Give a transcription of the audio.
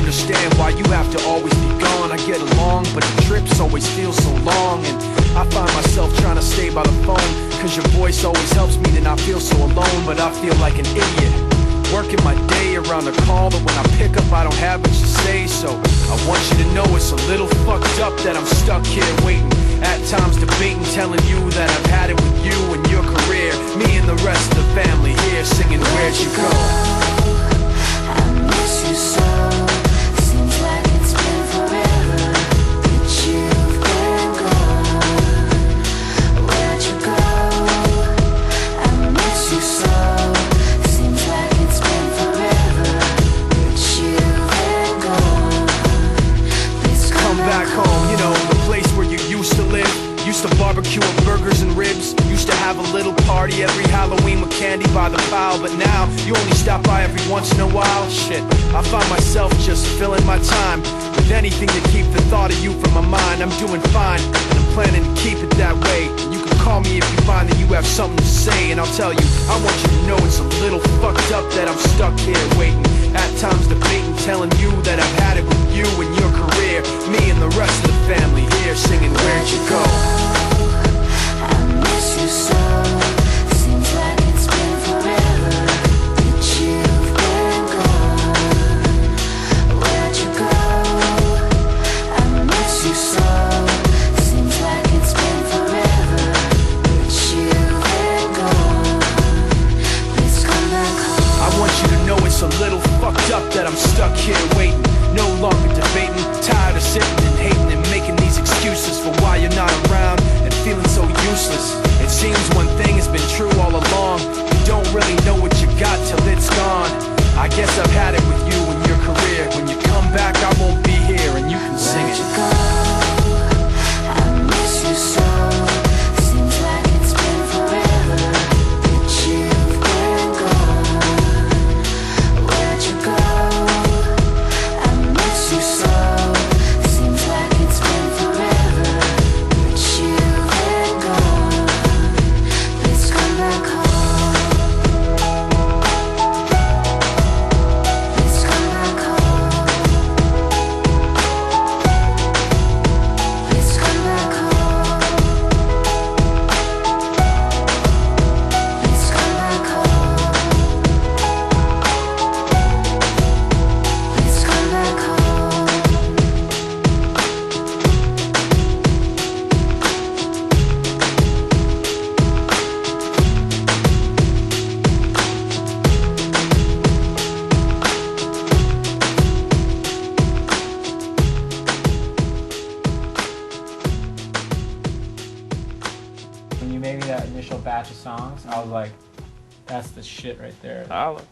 understand why you have to always be gone. I get along, but the trips always feel so long. And I find myself trying to stay by the phone, cause your voice always helps me to not feel so alone. But I feel like an idiot, working my day around the call, but when I pick up I don't have much to say. So I want you to know it's a little fucked up that I'm stuck here waiting, at times debating, telling you that I've had it with you and your career. Me and the rest of the family here singing Where'd You Go? I miss you so. Seems like it's been forever that you've been gone. Where'd you go? I miss you so. Seems like it's been forever that you've been gone. Please Come back home, you know, the place where you used to live. Used to barbecue with burgers and ribs. Used to have a little party every Halloween with candy by the pile. But now, you only stop by every once in a while. Shit, I find myself just filling my time with anything to keep the thought of you from my mind. I'm doing fine, and I'm planning to keep it that way. You can call me if you find that you have something to say, and I'll tell you, I want you to know it's a little fucked up that I'm stuck here waiting, at times debating, telling you that I've had it with you and your career. Me and the rest of the family here singing Where'd You Go? I miss you so. Seems like it's been forever that you've been gone. Where'd you go? I miss you so. Seems like it's been forever that you've been gone. Please come back home. I want you to know it's a little fucked up that I'm stuck here waiting, no longer debating, tired of sitting and hating and making these excuses for why you're not around and feeling so useless. It seems one thing has been true all along, you don't really know what you got till it's gone. I guess I've had it with you and your career. When you come back I won't be here and you can sing Where'd it. you go? I miss you so. Seems like it's been forever that you've been gone. Where'd you go? I miss you so. Seems like it's been forever that you've been gone. Please come back home. Please come back home. Please come back home. Please come back home. Please come back home. When you made me that initial batch of songs, I was like, that's the shit right there. Holla.